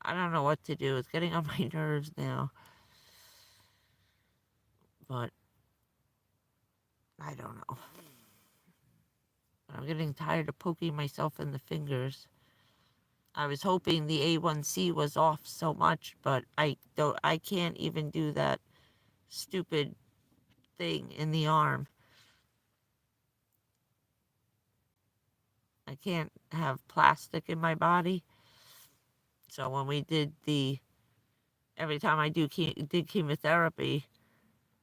I don't know what to do. It's getting on my nerves now. But I don't know. I'm getting tired of poking myself in the fingers. I was hoping the A1C was off so much, but I can't even do that stupid thing in the arm. I can't have plastic in my body. So when we did every time I did chemotherapy,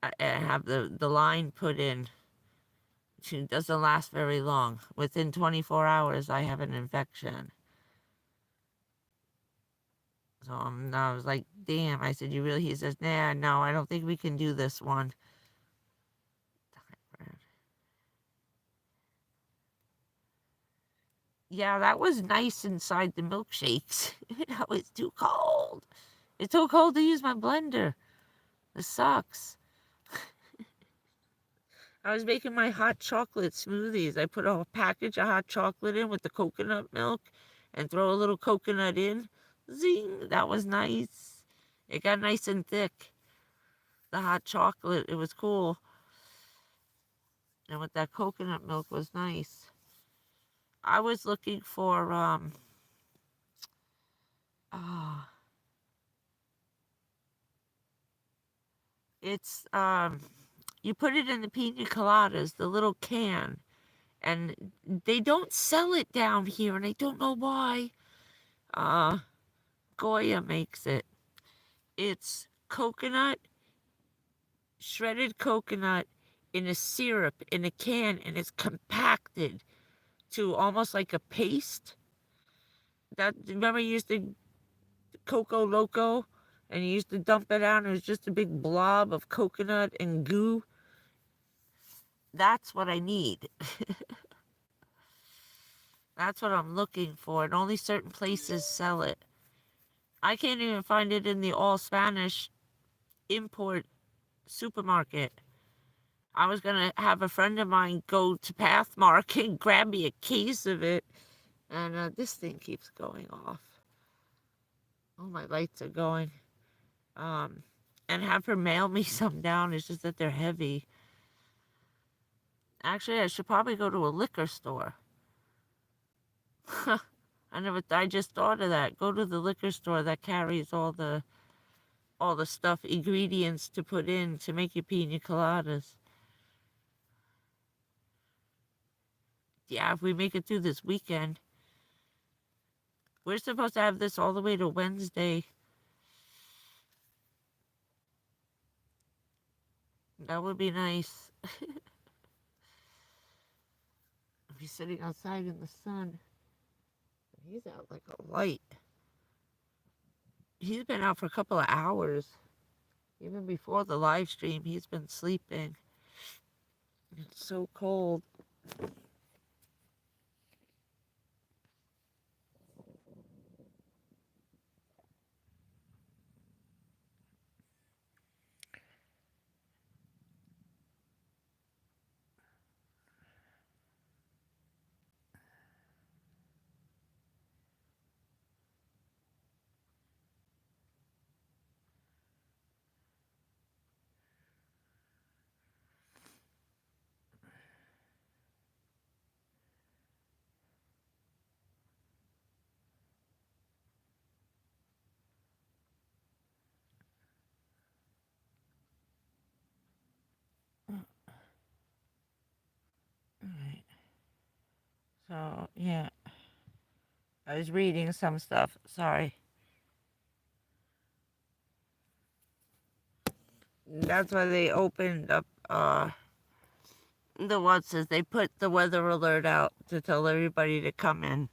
I have the line put in. She doesn't last very long. Within 24 hours, I have an infection. So I was like, damn. I said, you really? He says, nah, no, I don't think we can do this one. Yeah, that was nice inside the milkshakes. That was too cold. It's too cold to use my blender. This sucks. I was making my hot chocolate smoothies. I put a package of hot chocolate in with the coconut milk and throw a little coconut in. Zing! That was nice. It got nice and thick. The hot chocolate, it was cool. And with that coconut milk was nice. I was looking for uh it's you put it in the pina coladas, the little can, and they don't sell it down here, and I don't know why. Uh, Goya makes it. It's coconut, shredded coconut in a syrup in a can, and it's compacted to almost like a paste. That remember you used to Coco Loco, and you used to dump it out, and it was just a big blob of coconut and goo. That's what I need. That's what I'm looking for, and only certain places sell it. I can't even find it in the all Spanish import supermarket. I was gonna have a friend of mine go to Pathmark and grab me a case of it, and this thing keeps going off. All my lights are going. Um, and have her mail me some down. It's just that they're heavy. Actually, I should probably go to a liquor store. I just thought of that. Go to the liquor store that carries all the stuff, ingredients to put in to make your pina coladas. Yeah, if we make it through this weekend. We're supposed to have this all the way to Wednesday. That would be nice. He's sitting outside in the sun. He's out like a light. He's been out for a couple of hours. Even before the live stream, he's been sleeping. It's so cold. Alright. So, yeah. I was reading some stuff. Sorry. That's why they opened up the Watsons. They put the weather alert out to tell everybody to come in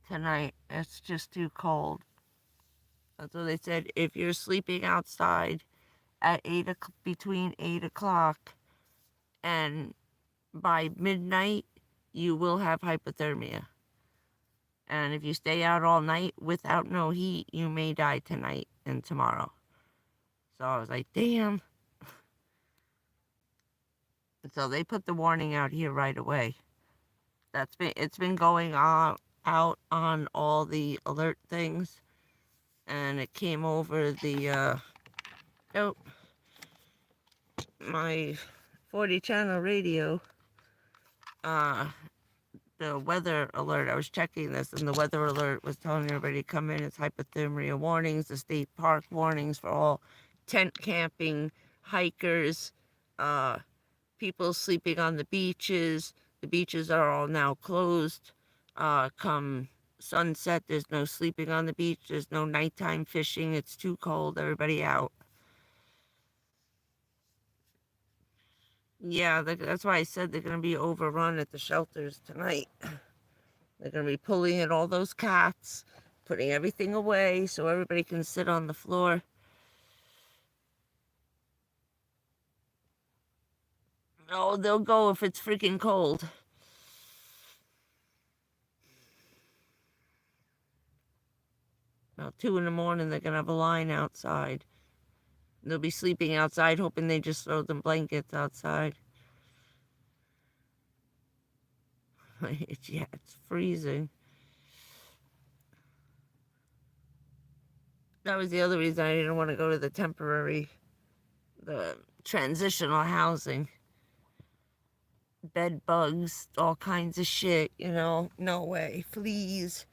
tonight. It's just too cold. That's what they said. If you're sleeping outside at between 8 o'clock and by midnight, you will have hypothermia. And if you stay out all night without no heat, you may die tonight and tomorrow. So I was like, damn. So they put the warning out here right away. It's been going on out on all the alert things, and it came over the my 40 channel radio, the weather alert. I was checking this, and the weather alert was telling everybody to come in. It's hypothermia warnings, the state park warnings for all tent camping, hikers, people sleeping on the beaches. The beaches are all now closed. Come sunset, there's no sleeping on the beach. There's no nighttime fishing. It's too cold. Everybody out. Yeah, that's why I said they're going to be overrun at the shelters tonight. They're going to be pulling in all those cots, putting everything away so everybody can sit on the floor. Oh, they'll go if it's freaking cold. About 2 in the morning, they're going to have a line outside. They'll be sleeping outside, hoping they just throw them blankets outside. Yeah, it's freezing. That was the other reason I didn't want to go to the transitional housing. Bed bugs, all kinds of shit, no way. Fleas.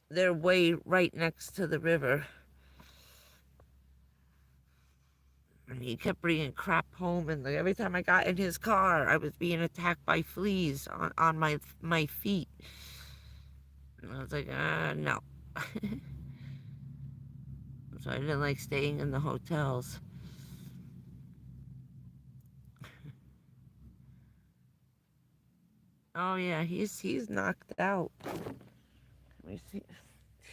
They're way right next to the river. And he kept bringing crap home, and every time I got in his car, I was being attacked by fleas on my feet. And I was like, no. So I didn't like staying in the hotels. Oh yeah, he's knocked out. Let me see.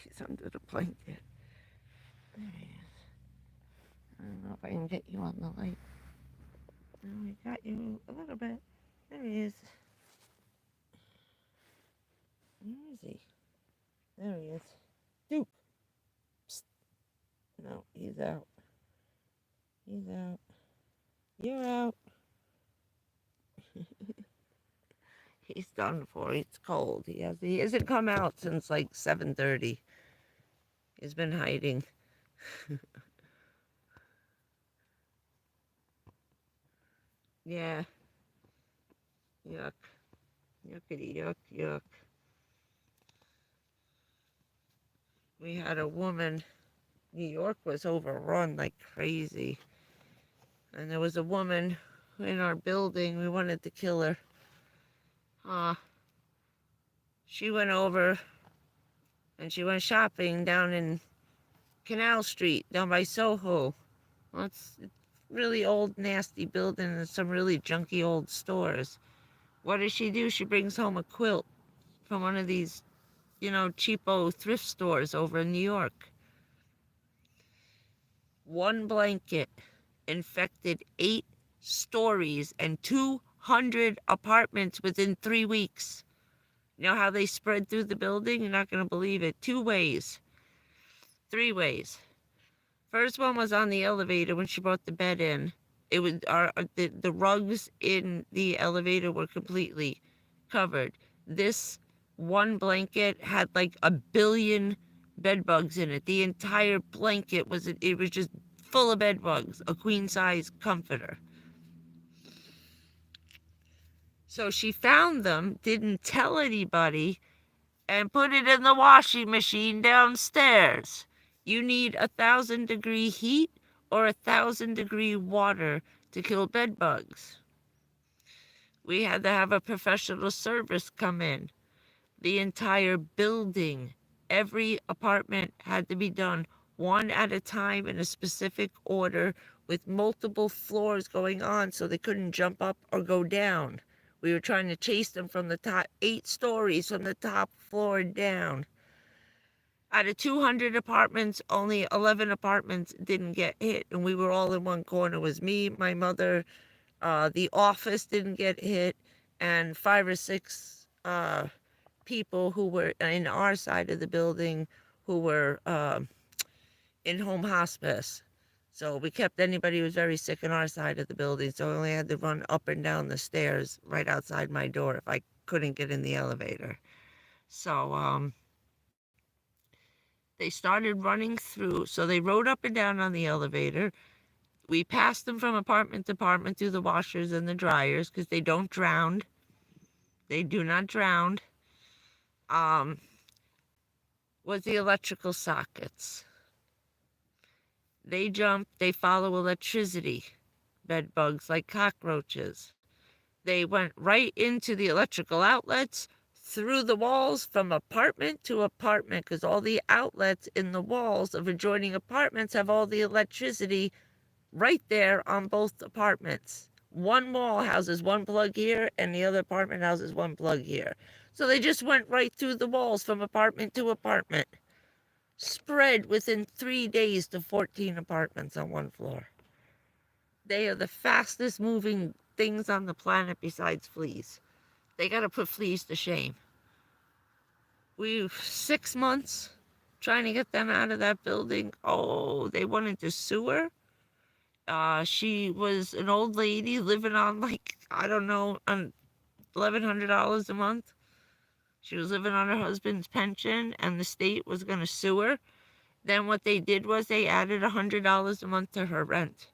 He's under the blanket. There he is. I don't know if I can get you on the light. No, we got you a little bit. There he is. Where is he? There he is. Duke. Psst. No, he's out. He's out. You're out. He's done for. It's cold. He hasn't come out since like 7:30. He's been hiding. Yeah. Yuck. Yuckity yuck yuck. We had a woman. New York was overrun like crazy. And there was a woman in our building. We wanted to kill her. She went over and she went shopping down in Canal Street, down by Soho. Well, it's really old, nasty building and some really junky old stores. What does she do? She brings home a quilt from one of these, cheapo thrift stores over in New York. One blanket infected 8 stories and 200 apartments within 3 weeks. You know how they spread through the building? You're not going to believe it. 2 ways. 3 ways. First one was on the elevator when she brought the bed in. It was the rugs in the elevator were completely covered. This one blanket had like 1 billion bed bugs in it. The entire blanket was just full of bed bugs, a queen size comforter. So she found them, didn't tell anybody, and put it in the washing machine downstairs. You need 1,000-degree heat or 1,000-degree water to kill bed bugs. We had to have a professional service come in. The entire building, every apartment had to be done one at a time in a specific order with multiple floors going on so they couldn't jump up or go down. We were trying to chase them from the top 8 stories from the top floor down. Out of 200 apartments, only 11 apartments didn't get hit, and we were all in one corner. It was me, my mother, the office didn't get hit, and 5 or 6 people who were in our side of the building who were in home hospice. So we kept anybody who was very sick in our side of the building. So I only had to run up and down the stairs right outside my door if I couldn't get in the elevator. So they started running through. So they rode up and down on the elevator. We passed them from apartment to apartment through the washers and the dryers because they don't drown. They do not drown. Was the electrical sockets. They jump, they follow electricity, bed bugs like cockroaches. They went right into the electrical outlets, through the walls from apartment to apartment, because all the outlets in the walls of adjoining apartments have all the electricity right there on both apartments. One wall houses one plug here, and the other apartment houses one plug here. So they just went right through the walls from apartment to apartment. Spread within 3 days to 14 apartments on one floor. They are the fastest moving things on the planet besides fleas. They got to put fleas to shame. We 6 months trying to get them out of that building. Oh, they went into sewer. She was an old lady living on, like, I don't know, on $1,100 a month. She was living on her husband's pension, and the state was going to sue her. Then what they did was they added $100 a month to her rent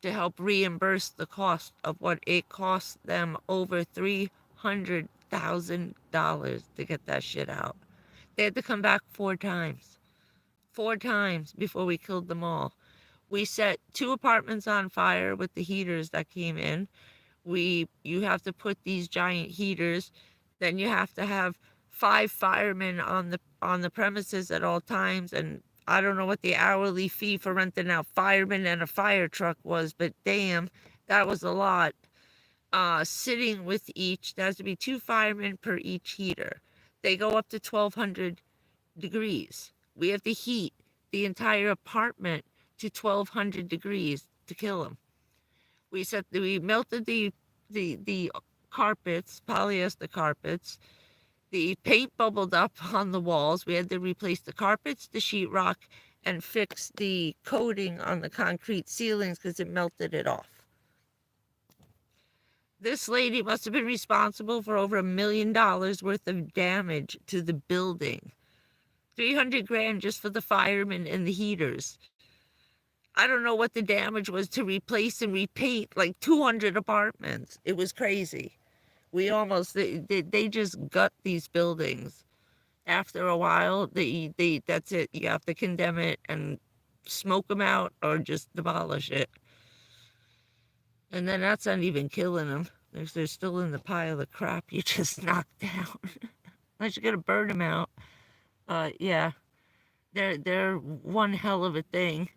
to help reimburse the cost of what it cost them, over $300,000 to get that shit out. They had to come back 4 times. 4 times before we killed them all. We set 2 apartments on fire with the heaters that came in. You have to put these giant heaters, then you have to have 5 firemen on the premises at all times, and I don't know what the hourly fee for renting out firemen and a fire truck was, but damn, that was a lot. Sitting with each, there has to be 2 firemen per each heater. They go up to 1,200 degrees. We have to heat the entire apartment to 1,200 degrees to kill them. We melted the carpets, polyester carpets. The paint bubbled up on the walls. We had to replace the carpets, the sheetrock, and fix the coating on the concrete ceilings because it melted it off. This lady must have been responsible for over $1 million worth of damage to the building. 300 grand just for the firemen and the heaters. I don't know what the damage was to replace and repaint like 200 apartments. It was crazy. They just gut these buildings. After a while, that's it. You have to condemn it and smoke them out or just demolish it. And then that's not even killing them. They're still in the pile of crap you just knocked down. Unless you're going to burn them out. Yeah, they're one hell of a thing.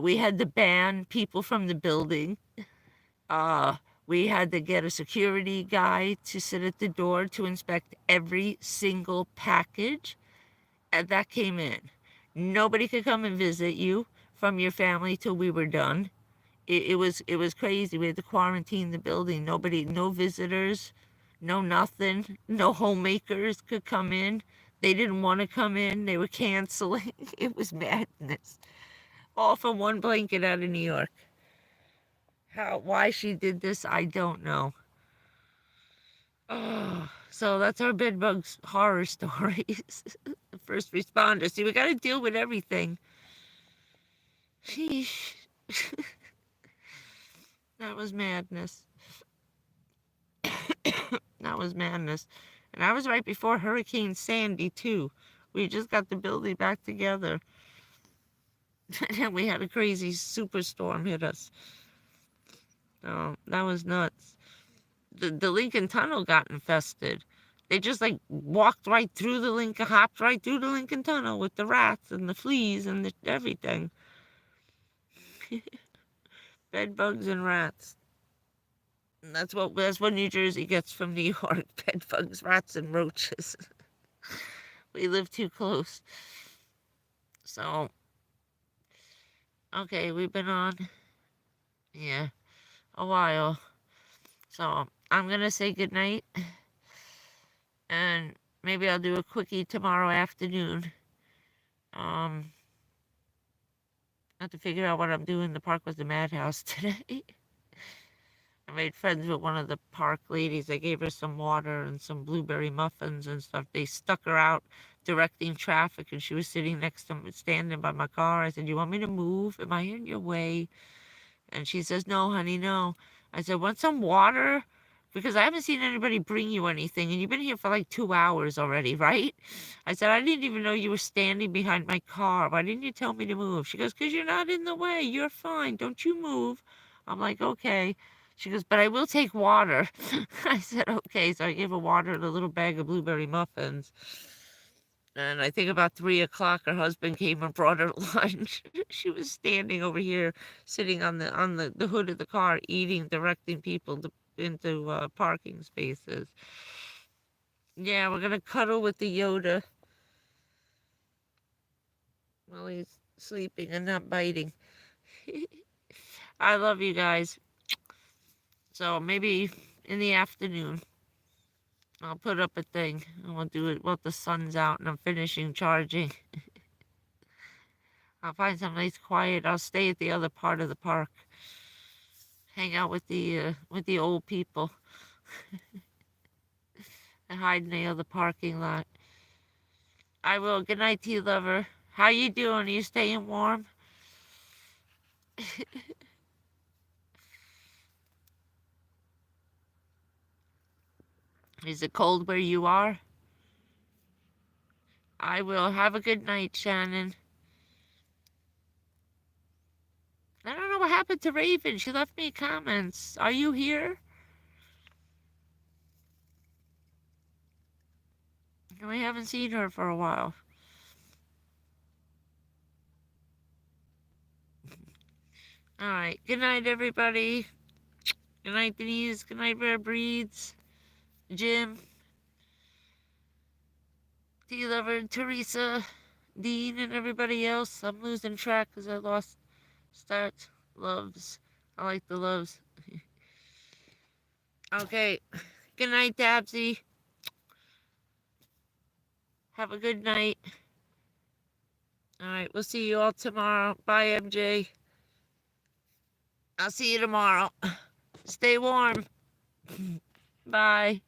We had to ban people from the building. We had to get a security guy to sit at the door to inspect every single package that came in. Nobody could come and visit you from your family till we were done. It was crazy. We had to quarantine the building. No visitors, no nothing. No homemakers could come in. They didn't want to come in. They were canceling. It was madness. All from one blanket out of New York. Why she did this, I don't know. Oh, so that's our bedbugs horror stories. First responders. See, we got to deal with everything. Sheesh. That was madness. That was madness. And I was right before Hurricane Sandy, too. We just got the building back together. And we had a crazy superstorm hit us. Oh, that was nuts. The Lincoln Tunnel got infested. They just like walked right through the Lincoln, hopped right through the Lincoln Tunnel with the rats and the fleas and everything. Bed bugs and rats. And that's what New Jersey gets from New York. Bed bugs, rats, and roaches. We live too close. So, okay, we've been on, yeah, a while. So, I'm going to say goodnight. And maybe I'll do a quickie tomorrow afternoon. I have to figure out what I'm doing in the park with the madhouse today. I made friends with one of the park ladies. I gave her some water and some blueberry muffins and stuff. They stuck her out directing traffic, and she was sitting next to me, standing by my car. I said, "You want me to move? Am I in your way?" And she says, "No, honey, no." I said, "Want some water? Because I haven't seen anybody bring you anything, and you've been here for like 2 hours already, right?" I said, "I didn't even know you were standing behind my car. Why didn't you tell me to move?" She goes, "Because you're not in the way. You're fine. Don't you move." I'm like, "Okay." She goes, "But I will take water." I said, "Okay." So I gave her water and a little bag of blueberry muffins. And I think about 3 o'clock, her husband came and brought her lunch. She was standing over here, sitting on the hood of the car, eating, directing people into parking spaces. Yeah, we're gonna cuddle with the Yoda while he's sleeping and not biting. I love you guys. So maybe in the afternoon, I'll put up a thing. I'll do it while the sun's out and I'm finishing charging. I'll find some nice quiet. I'll stay at the other part of the park. Hang out with the old people. And hide in the other parking lot. I will. Good night to you, lover. How you doing? Are you staying warm? Is it cold where you are? I will. Have a good night, Shannon. I don't know what happened to Raven. She left me comments. Are you here? We haven't seen her for a while. Alright. Good night, everybody. Good night, Denise. Good night, Rare Breeds. Jim. T-Lover, Teresa, Dean, and everybody else. I'm losing track because I lost start. Loves. I like the loves. Okay. Good night, Dabsy. Have a good night. Alright, we'll see you all tomorrow. Bye, MJ. I'll see you tomorrow. Stay warm. Bye.